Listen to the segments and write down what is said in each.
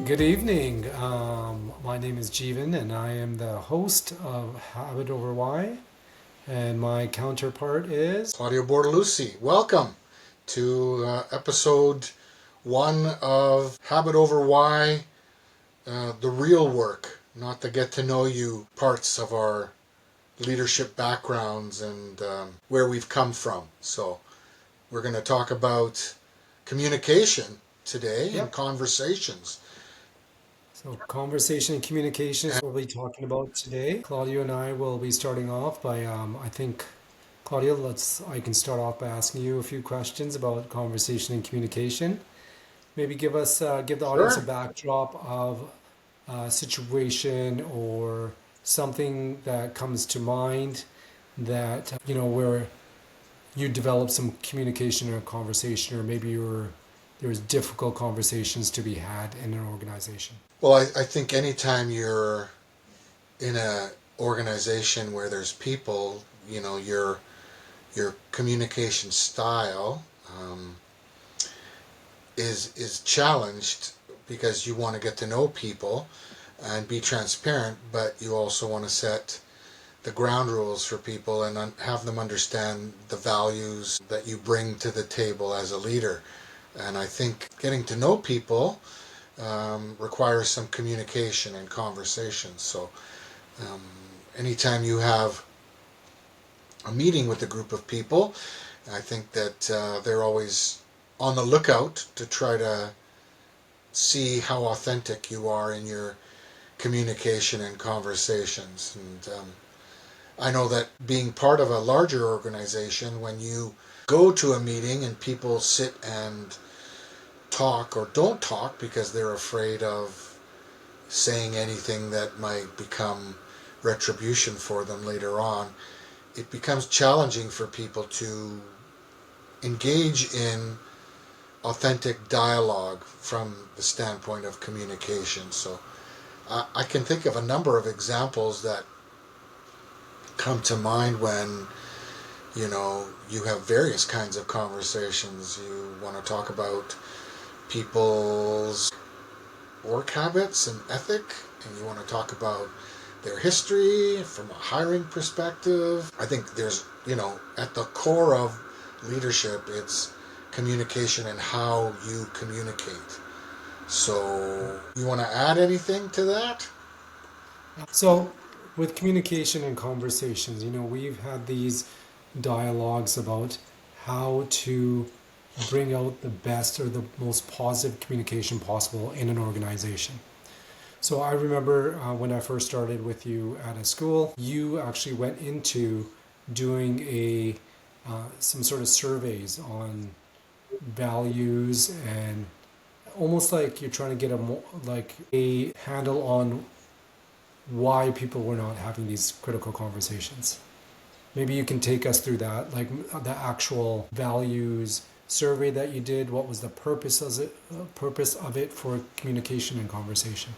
Good evening. My name is Jeevan, and I am the host of Habit Over Why. And my counterpart is. Claudio Bortolucci. Welcome to episode one of Habit Over Why, the real work, not the get to know you parts of our leadership backgrounds and where we've come from. So, we're going to talk about communication today and Yep. conversations. So, conversation and communication is what we'll be talking about today. Claudio and I will be starting off by, I think, Claudio, I can start off by asking you a few questions about conversation and communication. Maybe give the audience a Sure. backdrop of situation or something that comes to mind that where you develop some communication or conversation, or maybe there's difficult conversations to be had in an organization. Well, I think anytime you're in a organization where there's people, your communication style is challenged because you want to get to know people and be transparent, but you also want to set the ground rules for people and have them understand the values that you bring to the table as a leader. And I think getting to know people requires some communication and conversation. So um, anytime you have a meeting with a group of people, I think that they're always on the lookout to try to see how authentic you are in your communication and conversations. And I know that being part of a larger organization, when you go to a meeting and people sit and talk or don't talk because they're afraid of saying anything that might become retribution for them later on, it becomes challenging for people to engage in authentic dialogue from the standpoint of communication. So I can think of a number of examples that come to mind when you have various kinds of conversations. You want to talk about people's work habits and ethic, and you want to talk about their history from a hiring perspective. I think there's, at the core of leadership, it's communication and how you communicate. So, you want to add anything to that? So, with communication and conversations, we've had these dialogues about how to bring out the best or the most positive communication possible in an organization. So I remember when I first started with you at a school, you actually went into doing a some sort of surveys on values, and almost like you're trying to get like a handle on why people were not having these critical conversations. Maybe you can take us through that, like the actual values survey that you did. What was the purpose of it for communication and conversation?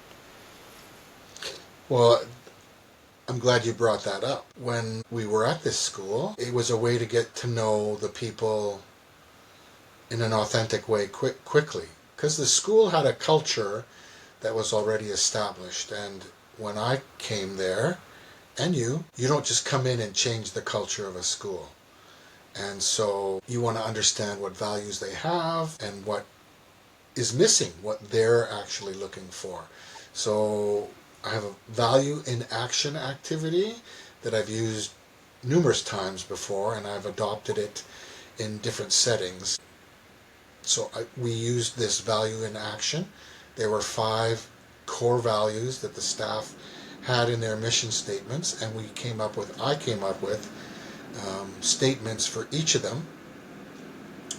Well, I'm glad you brought that up. When we were at this school, it was a way to get to know the people in an authentic way quickly. Because the school had a culture that was already established. And when I came there, and you don't just come in and change the culture of a school. And so you want to understand what values they have and what is missing, what they're actually looking for. So I have a value in action activity that I've used numerous times before, and I've adopted it in different settings. So we used this value in action. There were 5 core values that the staff had in their mission statements, and I came up with statements for each of them.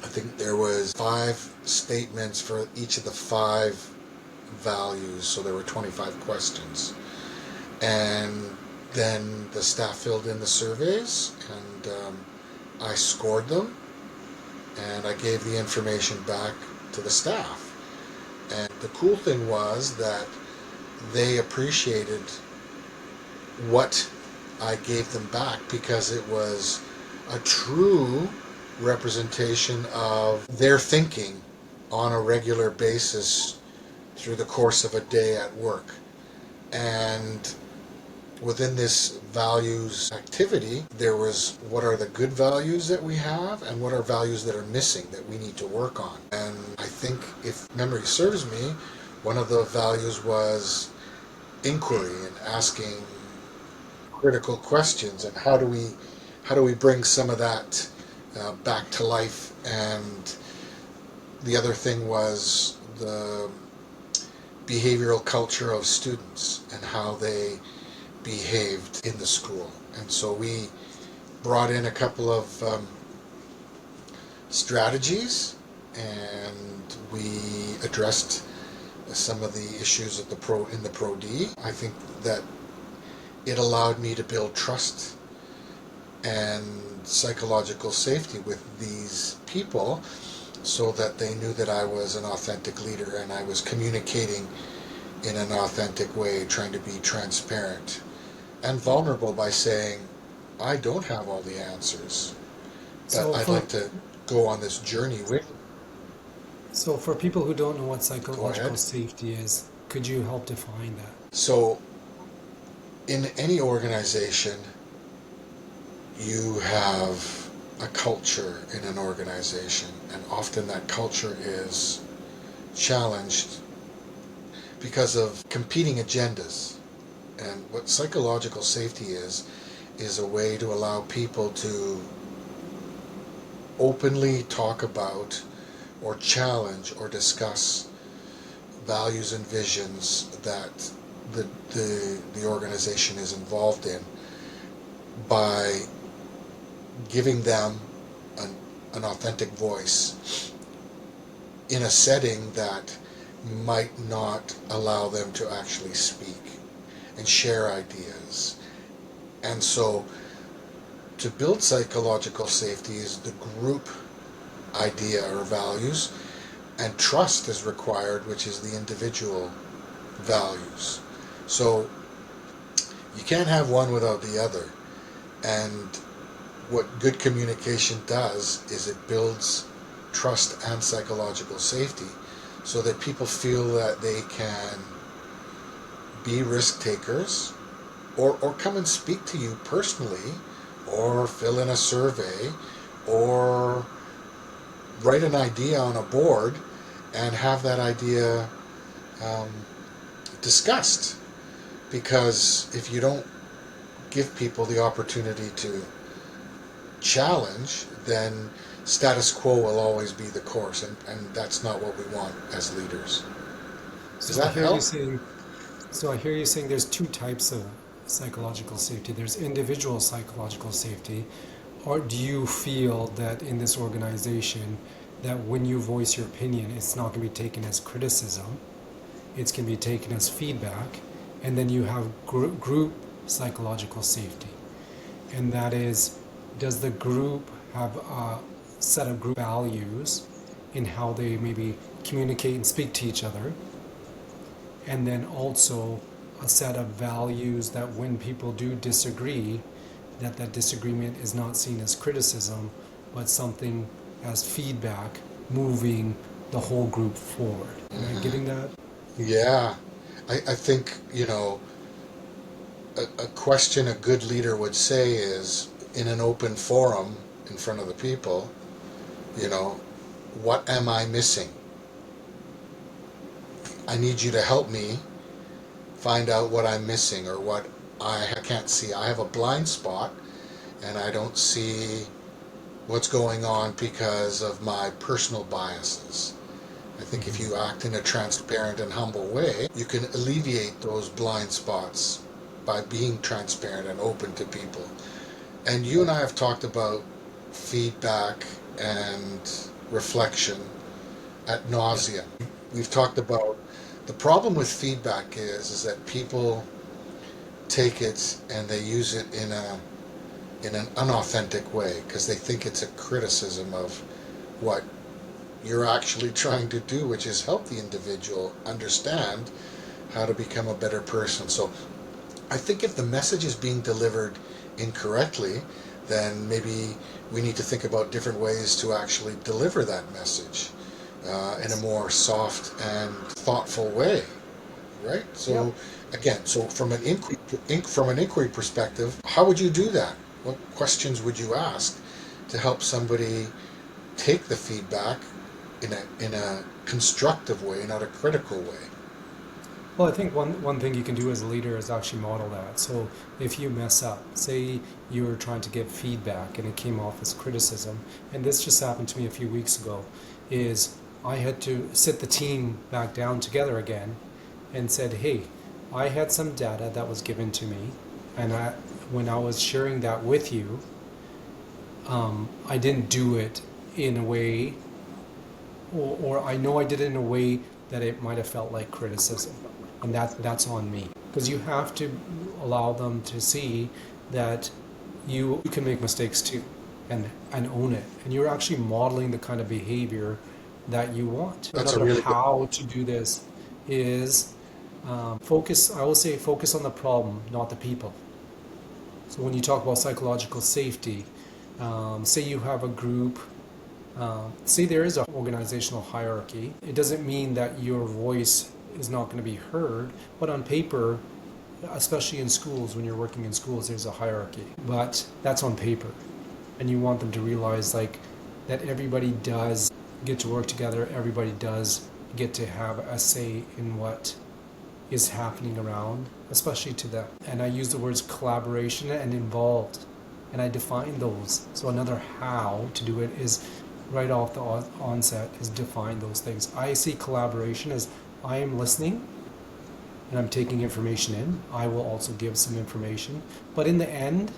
I think there was 5 statements for each of the 5 values, so there were 25 questions. And then the staff filled in the surveys, and I scored them, and I gave the information back to the staff. And the cool thing was that they appreciated what I gave them back because it was a true representation of their thinking on a regular basis through the course of a day at work. And within this values activity, there was what are the good values that we have and what are values that are missing that we need to work on. And I think, if memory serves me, one of the values was inquiry and asking critical questions, and how do we bring some of that back to life. And the other thing was the behavioral culture of students and how they behaved in the school. And so we brought in a couple of strategies, and we addressed some of the issues at in the Pro D. I think that it allowed me to build trust and psychological safety with these people, so that they knew that I was an authentic leader and I was communicating in an authentic way, trying to be transparent and vulnerable by saying, I don't have all the answers, but So I'd for like to go on this journey with you. so for people who don't know what Go psychological ahead. safety is, could you help define that? So, in any organization, you have a culture in an organization, and often that culture is challenged because of competing agendas. And what psychological safety is a way to allow people to openly talk about or challenge or discuss values and visions that the organization is involved in, by giving them an authentic voice in a setting that might not allow them to actually speak and share ideas. And so, to build psychological safety is the group idea or values, and trust is required, which is the individual values. So you can't have one without the other. And what good communication does is it builds trust and psychological safety, so that people feel that they can be risk takers, or come and speak to you personally, or fill in a survey, or write an idea on a board and have that idea um, discussed. Because if you don't give people the opportunity to challenge, then status quo will always be the course, and that's not what we want as leaders. Does So I that hear you help? saying, so I hear you saying there's two types of psychological safety. There's individual psychological safety, or do you feel that in this organization that when you voice your opinion, it's not going to be taken as criticism, it's going to be taken as feedback, and then you have group psychological safety, and that is, does the group have a set of group values in how they maybe communicate and speak to each other, and then also a set of values that when people do disagree, that that disagreement is not seen as criticism, but something as feedback, moving the whole group forward. Am I Hmm. getting that? Yeah, I think, a question a good leader would say is, in an open forum in front of the people, you know, what am I missing? I need you to help me find out what I'm missing, or what I can't see. I have a blind spot and I don't see what's going on because of my personal biases. I think if you act in a transparent and humble way, you can alleviate those blind spots by being transparent and open to people. And you and I have talked about feedback and reflection ad Yeah. nauseum. We've talked about the problem with feedback is that people take it and they use it in an unauthentic way, because they think it's a criticism of what you're actually trying to do, which is help the individual understand how to become a better person. So I think if the message is being delivered incorrectly, then maybe we need to think about different ways to actually deliver that message. in a more soft and thoughtful way, right? Yep. So again, so from an inquiry perspective, how would you do that? What questions would you ask to help somebody take the feedback in a constructive way, not a critical way? Well, I think one thing you can do as a leader is actually model that. So if you mess up, say you were trying to give feedback and it came off as criticism, and this just happened to me a few weeks ago, is I had to sit the team back down together again and said, hey, I had some data that was given to me, and when I was sharing that with you, I didn't do it in a way, or I know I did it in a way that it might have felt like criticism, and that's on me, because you have to allow them to see that you can make mistakes too, and own it, and you're actually modeling the kind of behavior that you want. That's a Another really good. how to do this is focus. I will say focus on the problem, not the people. So when you talk about psychological safety, say you have a group, say there is an organizational hierarchy. It doesn't mean that your voice is not going to be heard, but on paper, especially in schools, when you're working in schools, there's a hierarchy. But that's on paper. And you want them to realize like that everybody does get to work together, everybody does get to have a say in what is happening around, especially to them. And I use the words collaboration and involved, and I define those. So another how to do it is right off the onset is define those things. I see collaboration as I am listening and I'm taking information in. I will also give some information, but in the end,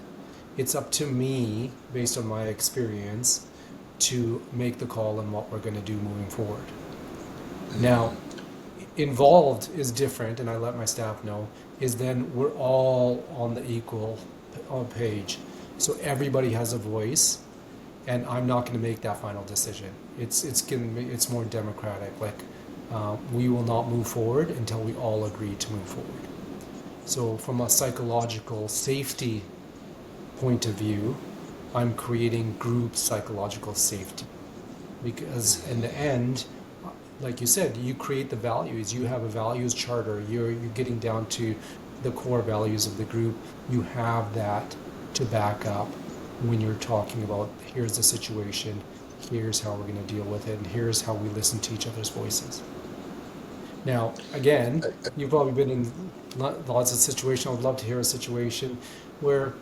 it's up to me, based on my experience, to make the call on what we're going to do moving forward. Now, involved is different, and I let my staff know, is then we're all on the equal page. So everybody has a voice, and I'm not going to make that final decision. It's more democratic. Like we will not move forward until we all agree to move forward. So from a psychological safety point of view, I'm creating group psychological safety, because in the end, like you said, you create the values. You have a values charter. You're getting down to the core values of the group. You have that to back up when you're talking about here's the situation, here's how we're going to deal with it, and here's how we listen to each other's voices. Now, again, you've probably been in lots of situations. I would love to hear a situation where,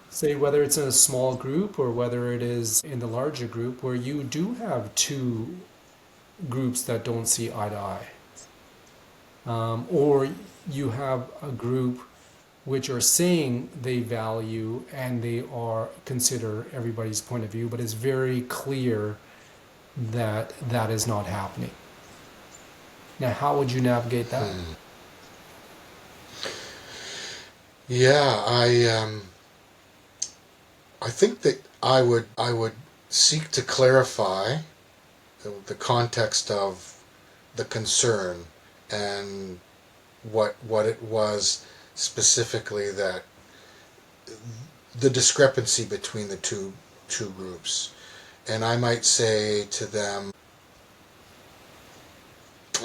say, whether it's in a small group or whether it is in the larger group, where you do have two groups that don't see eye to eye. Or you have a group which are saying they value and they are consider everybody's point of view, but it's very clear that that is not happening. Now, how would you navigate that? Yeah, I think that I would seek to clarify the context of the concern and what it was specifically, that the discrepancy between the two groups. And I might say to them,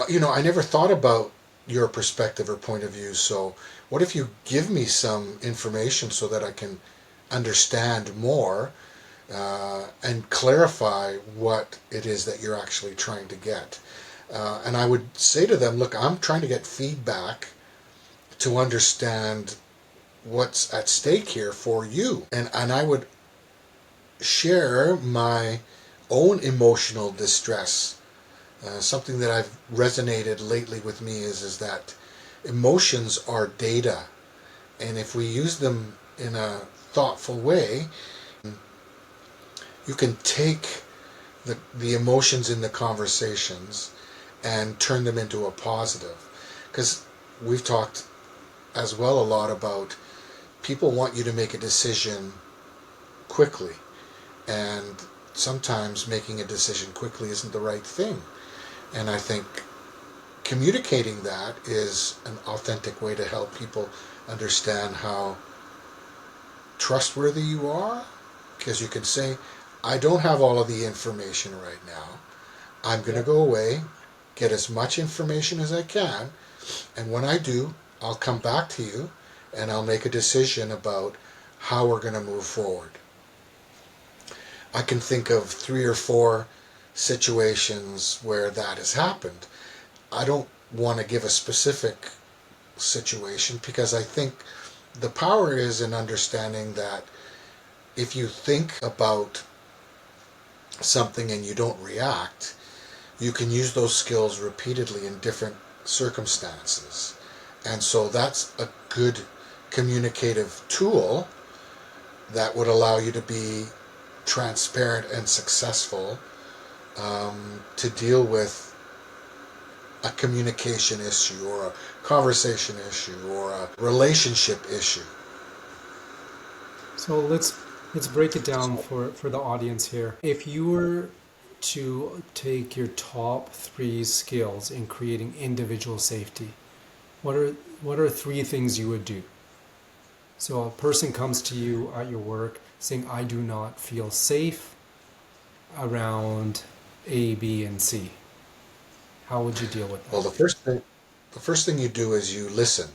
I never thought about your perspective or point of view, so what if you give me some information so that I can understand more and clarify what it is that you're actually trying to get. And I would say to them, look, I'm trying to get feedback to understand what's at stake here for you. And I would share my own emotional distress. Something that I've resonated lately with me is that emotions are data. And if we use them in a thoughtful way, you can take the emotions in the conversations and turn them into a positive. Because we've talked as well a lot about people want you to make a decision quickly, and sometimes making a decision quickly isn't the right thing. And I think communicating that is an authentic way to help people understand how trustworthy you are, because you can say, I don't have all of the information right now, I'm going to Yeah. go away, get as much information as I can, and when I do, I'll come back to you and I'll make a decision about how we're going to move forward. I can think of 3 or 4 situations where that has happened. I don't want to give a specific situation because I think the power is in understanding that if you think about something and you don't react, you can use those skills repeatedly in different circumstances. And so that's a good communicative tool that would allow you to be transparent and successful, to deal with a communication issue or a conversation issue or a relationship issue. So let's break it down for the audience here. If you were to take your top three skills in creating individual safety, what are what are three things you would do? So a person comes to you at your work saying, "I do not feel safe around A, B, and C." How would you deal with Well, that? the first thing you do is you listen.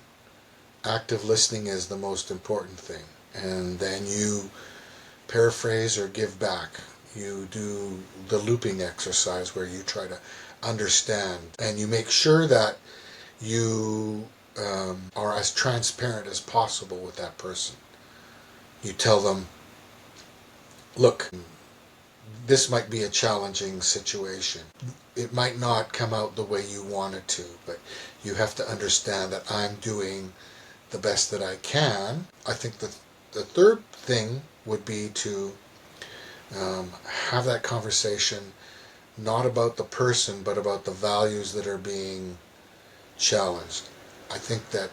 Active listening is the most important thing, and then you paraphrase or give back. You do the looping exercise where you try to understand and you make sure that you are as transparent as possible with that person. You tell them, look, this might be a challenging situation. It might not come out the way you want it to, but you have to understand that I'm doing the best that I can. I think the third thing would be to have that conversation not about the person, but about the values that are being challenged. I think that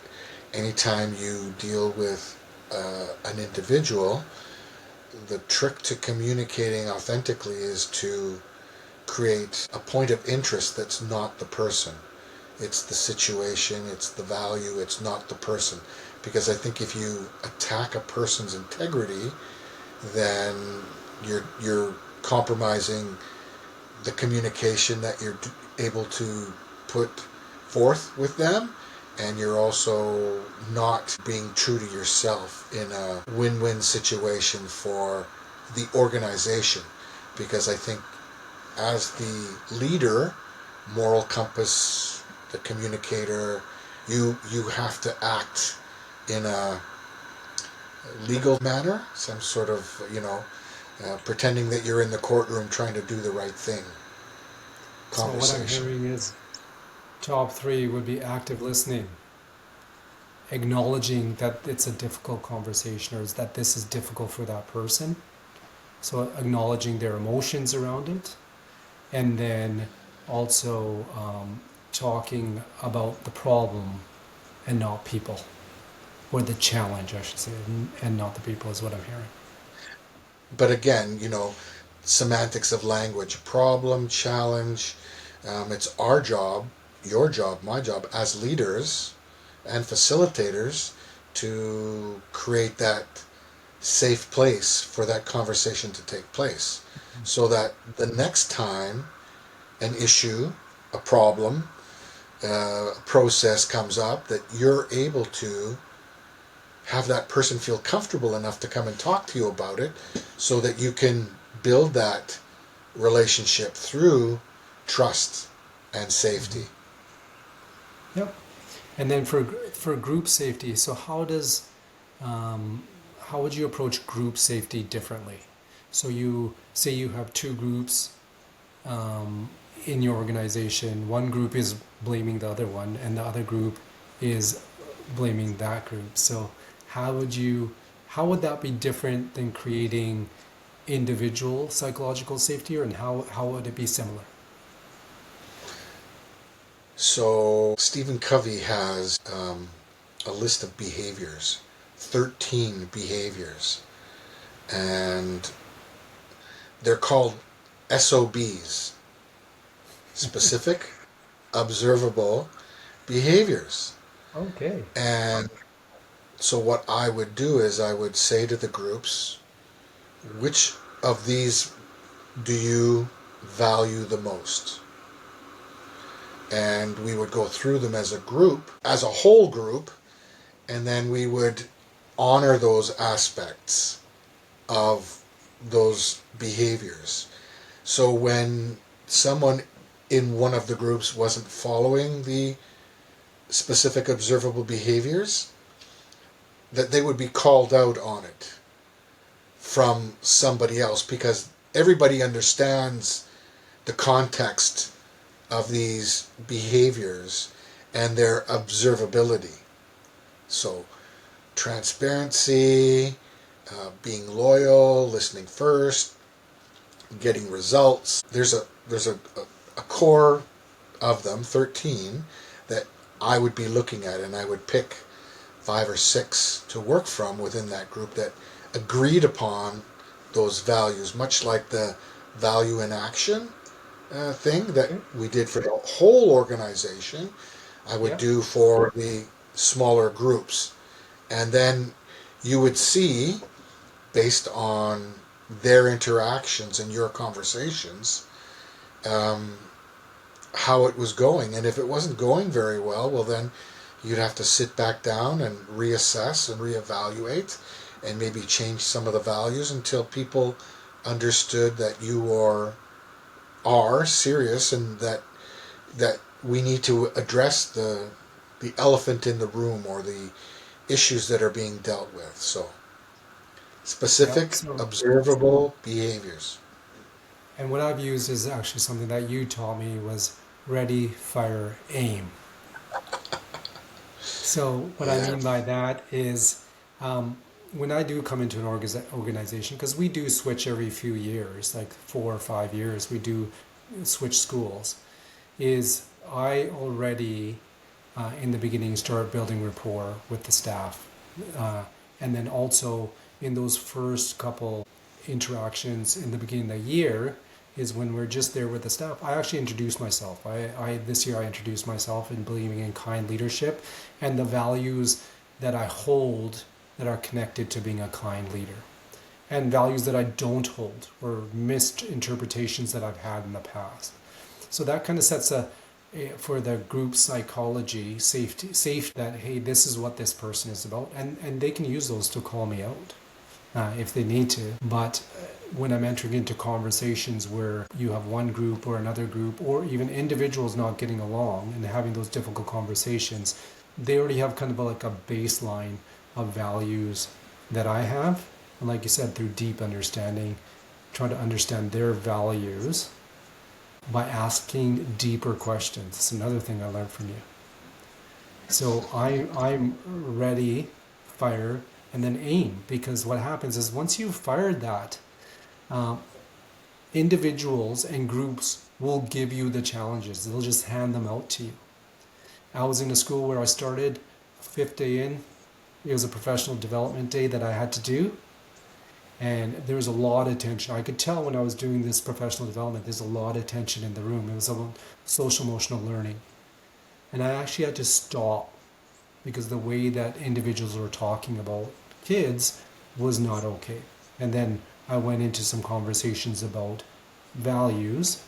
anytime you deal with an individual, the trick to communicating authentically is to create a point of interest that's not the person. It's the situation, it's the value, it's not the person. Because I think if you attack a person's integrity, then you're compromising the communication that you're able to put forth with them, and you're also not being true to yourself in a win-win situation for the organization. Because I think as the leader, moral compass, the communicator, you have to act in a legal manner, some sort of, pretending that you're in the courtroom trying to do the right thing. So what I'm Conversation. hearing is top three would be active listening, acknowledging that it's a difficult conversation or that this is difficult for that person. So acknowledging their emotions around it, and then also talking about the problem and not people, or the challenge, I should say, and not the people is what I'm hearing. But again, semantics of language, problem, challenge. It's our job, your job, my job as leaders and facilitators to create that safe place for that conversation to take place so that the next time an issue, a problem, a process comes up, that you're able to have that person feel comfortable enough to come and talk to you about it so that you can build that relationship through trust and Mm-hmm. safety. Yep. And then for group safety, so um, how would you approach group safety differently? So you say you have two groups um, in your organization. One group is blaming the other one, and the other group is blaming that group. So how would you how would that be different than creating individual psychological safety, or and how would it be similar? So Stephen Covey has a list of behaviors, 13 behaviors, and they're called SOBs, specific observable behaviors. Okay. And so what I would do is I would say to the groups, which of these do you value the most. And we would go through them as a group, as a whole group, and then we would honor those aspects of those behaviors. So when someone in one of the groups wasn't following the specific observable behaviors, that they would be called out on it from somebody else, because everybody understands the context of these behaviors and their observability. So transparency, being loyal, listening first, getting results. There's a core of them, 13, that I would be looking at, and I would pick 5 or 6 to work from within that group that agreed upon those values, much like the value in action thing that we did for the whole organization. I would Yeah. do for the smaller groups. And then you would see, based on their interactions and your conversations, um, how it was going. And if it wasn't going very well, well, then you'd have to sit back down and reassess and reevaluate and maybe change some of the values until people understood that you are serious, and that we need to address the elephant in the room, or the issues that are being dealt with. So Yeah. specific So, observable behaviors. and what I've used is actually something that you taught me was ready, fire, aim. So what I Yeah. mean by that is when I do come into an organization, because we do switch every few years, like 4 or 5 years, we do switch schools, is I already in the beginning start building rapport with the staff. And then also in those first couple interactions in the beginning of the year is when we're just there with the staff. I actually introduce myself. I this year I introduced myself in believing in kind leadership and the values that I hold that are connected to being a kind leader, and values that I don't hold or misinterpretations that I've had in the past. So that kind of sets for the group psychology safety safe that hey, this is what this person is about, and they can use those to call me out if they need to. But when I'm entering into conversations where you have one group or another group or even individuals not getting along and having those difficult conversations, they already have kind of like a baseline of values that I have. And like you said, through deep understanding, trying to understand their values by asking deeper questions. It's another thing I learned from you. So I'm ready, fire, and then aim, because what happens is once you've fired that, uh, individuals and groups will give you the challenges. They'll just hand them out to you. I was in a school where I started, 5th day in. It was a professional development day that I had to do. And there was a lot of tension. I could tell when I was doing this professional development, there's a lot of tension in the room. It was about social emotional learning. And I actually had to stop because the way that individuals were talking about kids was not okay. And then I went into some conversations about values.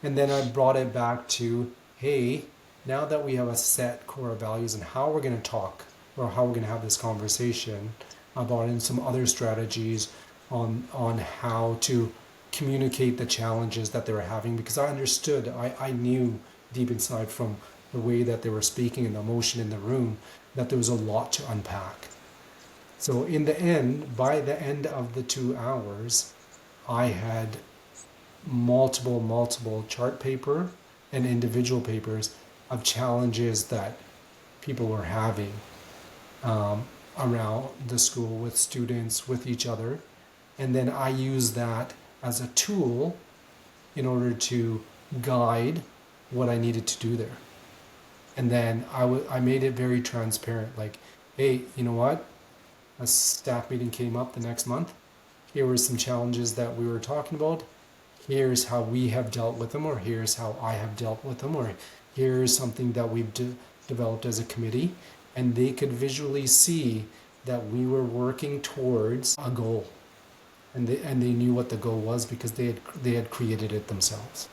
And then I brought it back to, hey, now that we have a set core of values and how we're going to talk or how we're going to have this conversation, I brought in some other strategies on how to communicate the challenges that they were having, because I understood, I knew deep inside from the way that they were speaking and the emotion in the room that there was a lot to unpack. So in the end, by the end of the 2 hours, I had multiple chart paper and individual papers of challenges that people were having around the school with students, with each other. And then I use that as a tool in order to guide what I needed to do there. And then I made it very transparent, like, hey, you know what? A staff meeting came up the next month. Here were some challenges that we were talking about. Here's how we have dealt with them, or here's how I have dealt with them, or here's something that we've developed as a committee. And they could visually see that we were working towards a goal. and they knew what the goal was because they had created it themselves.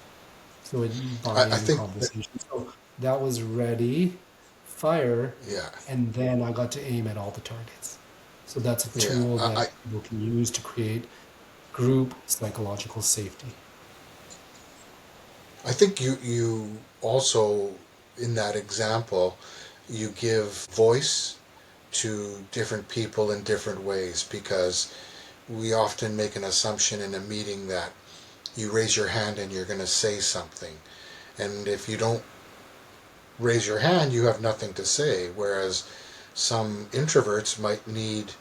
So it I buy-in think that, conversation. So that was ready, fire, yeah, and then I got to aim at all the targets. So that's a yeah. tool that I people can use to create group psychological safety. I think you also, in that example, you give voice to different people in different ways, because we often make an assumption in a meeting that you raise your hand and you're going to say something. And if you don't raise your hand, you have nothing to say. Whereas some introverts might need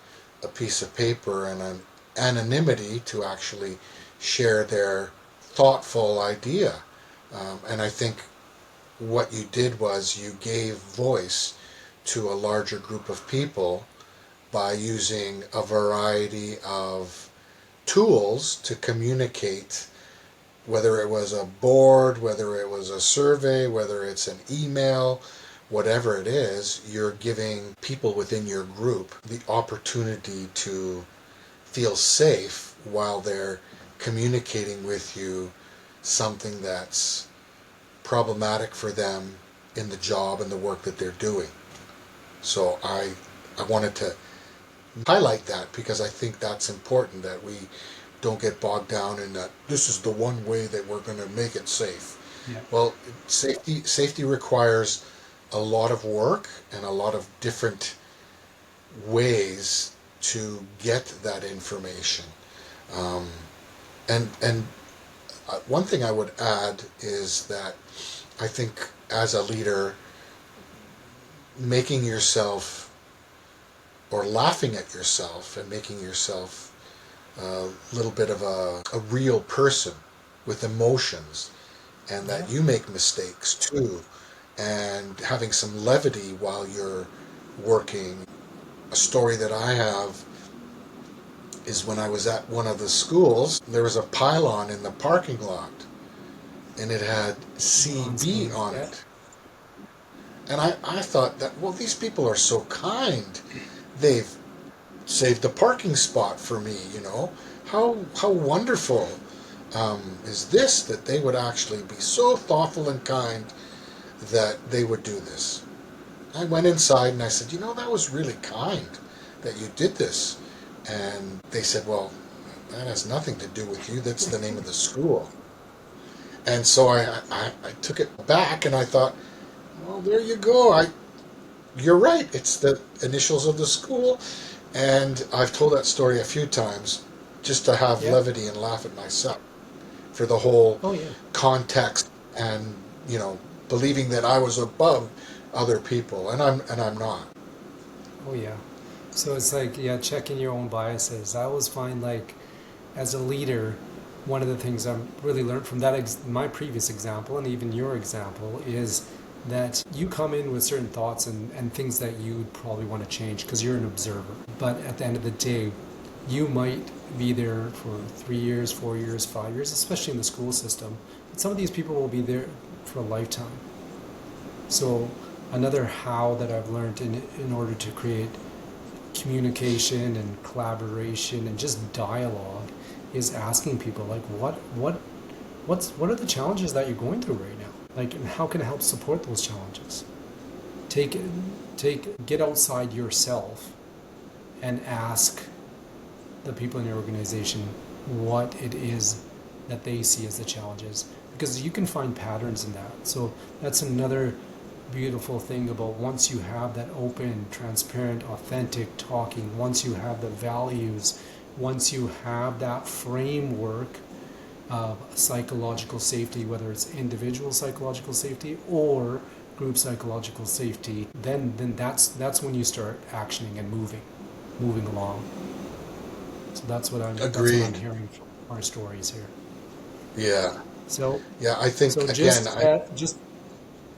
a piece of paper and an anonymity to actually share their thoughtful idea. And I think what you did was you gave voice to a larger group of people by using a variety of tools to communicate, whether it was a board, whether it was a survey, whether it's an email, whatever it is, you're giving people within your group the opportunity to feel safe while they're communicating with you something that's problematic for them in the job and the work that they're doing. So I wanted to highlight that because I think that's important, that we don't get bogged down in that this is the one way that we're going to make it safe. Yeah. Well, safety requires a lot of work and a lot of different ways to get that information. Um, and one thing I would add is that I think as a leader, making yourself or laughing at yourself and making yourself a little bit of a real person with emotions, and Yeah. that you make mistakes too, and having some levity while you're working. A story that I have is when I was at one of the schools, there was a pylon in the parking lot and it had CB Non-smoke. on Yeah. it. And I thought that, well, these people are so kind. They've saved a parking spot for me, you know. How wonderful is this, that they would actually be so thoughtful and kind that they would do this. I went inside and I said, you know, that was really kind that you did this. And they said, well, that has nothing to do with you. That's the name of the school. And so I took it back and I thought, well, there you go. You're right. It's the initials of the school. And I've told that story a few times just to have Yeah. levity and laugh at myself for the whole Oh yeah. context and, you know, believing that I was above other people, and I'm not. Oh yeah. So it's like, yeah, checking your own biases. I always find like as a leader, one of the things I've really learned from my previous example and even your example is that you come in with certain thoughts and things that you probably want to change because you're an observer. But at the end of the day, you might be there for 3 years, 4 years, 5 years, especially in the school system. But some of these people will be there for a lifetime. So another how that I've learned in order to create communication and collaboration and just dialogue is asking people like what are the challenges that you're going through right now, like, and how can I help support those challenges. Take get outside yourself and ask the people in your organization what it is that they see as the challenges, because you can find patterns in that. So that's another beautiful thing about once you have that open, transparent, authentic talking, once you have the values, once you have that framework of psychological safety, whether it's individual psychological safety or group psychological safety, then that's when you start actioning and moving along. So that's what I'm Agreed. hearing from our stories here. Yeah, So yeah. I think so again, just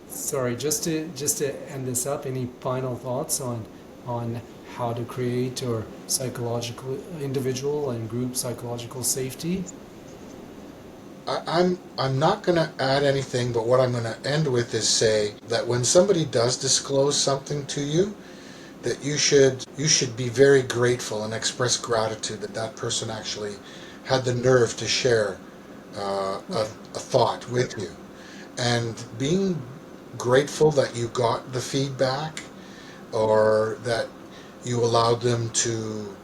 sorry, just to end this up, any final thoughts on how to create or psychological individual and group psychological safety? I'm not going to add anything, but what I'm going to end with is say that when somebody does disclose something to you, that you should be very grateful and express gratitude that that person actually had the nerve to share a thought with you, and being grateful that you got the feedback, or that you allowed them to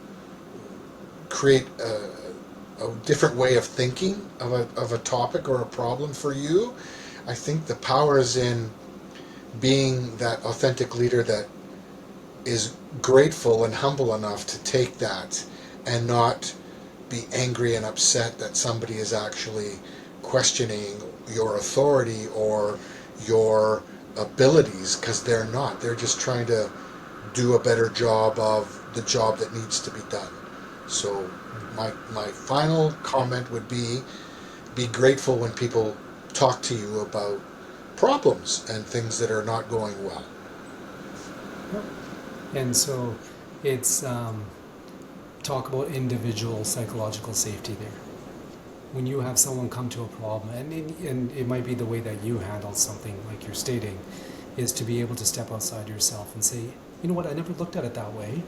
create a different way of thinking of a topic or a problem for you. I think the power is in being that authentic leader that is grateful and humble enough to take that and not be angry and upset that somebody is actually questioning your authority or your abilities, because they're not. They're just trying to do a better job of the job that needs to be done. So my final comment would be grateful when people talk to you about problems and things that are not going well. And so it's talk about individual psychological safety there. When you have someone come to a problem, and it might be the way that you handle something like you're stating, is to be able to step outside yourself and say, you know what, I never looked at it that way,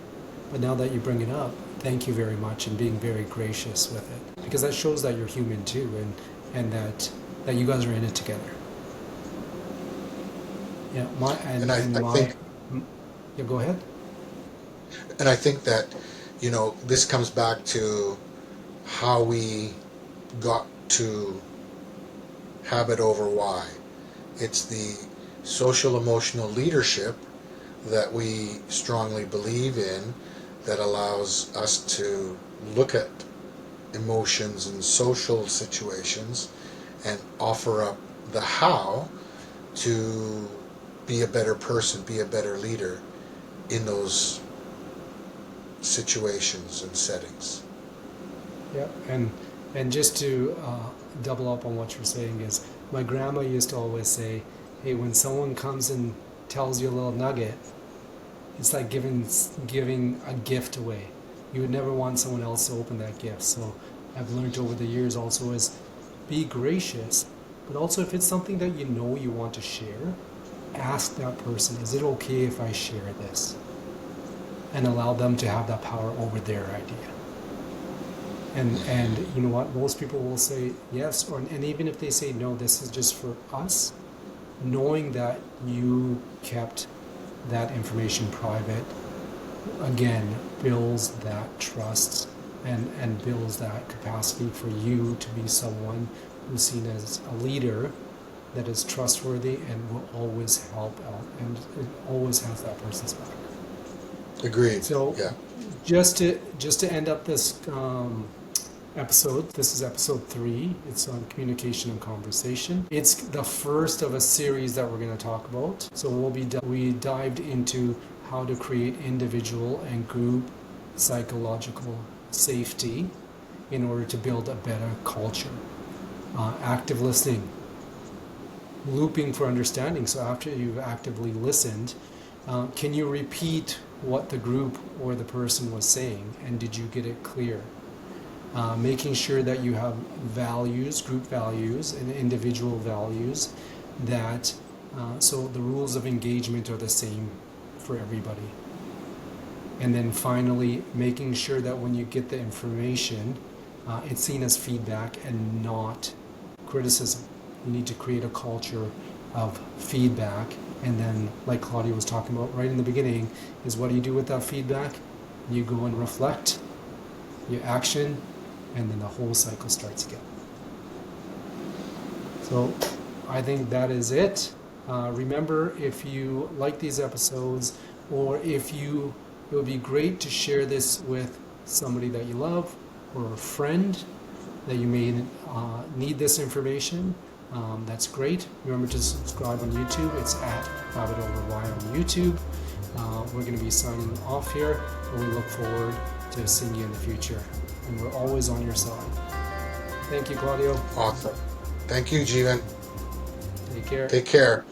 but now that you bring it up, thank you very much, and being very gracious with it, because that shows that you're human too, and that you guys are in it together. Yeah, I think, yeah, go ahead. and I think that, this comes back to how we got to habit over why. It's the social emotional leadership that we strongly believe in that allows us to look at emotions and social situations and offer up the how to be a better person, be a better leader in those situations and settings. Yeah, and just to double up on what you're saying is, my grandma used to always say, hey, when someone comes and tells you a little nugget, it's like giving a gift away. You would never want someone else to open that gift. So I've learned over the years also is be gracious, but also if it's something that you know you want to share, ask that person, is it okay if I share this? And allow them to have that power over their idea. And you know what? Most people will say yes, and even if they say no, this is just for us, knowing that you kept that information private, again, builds that trust and builds that capacity for you to be someone who's seen as a leader that is trustworthy and will always help out and it always has that person's back. Agreed. So Yeah. just to end up this episode, this is episode 3. It's on communication and conversation. It's the first of a series that we're going to talk about. So we dived into how to create individual and group psychological safety in order to build a better culture. Active listening, looping for understanding. So after you've actively listened, can you repeat what the group or the person was saying, and did you get it clear? Making sure that you have values, group values, and individual values that so the rules of engagement are the same for everybody. And then finally, making sure that when you get the information, it's seen as feedback and not criticism. You need to create a culture of feedback. And then, like Claudia was talking about right in the beginning, is what do you do with that feedback? You go and reflect, you action, and then the whole cycle starts again. So I think that is it. Remember, if you like these episodes, or it would be great to share this with somebody that you love or a friend that you may need this information. That's great. Remember to subscribe on YouTube. It's at Habit Over Why on YouTube. We're going to be signing off here, and we look forward to seeing you in the future. And we're always on your side. Thank you, Claudio. Awesome. Thank you, Jeevan. Take care. Take care.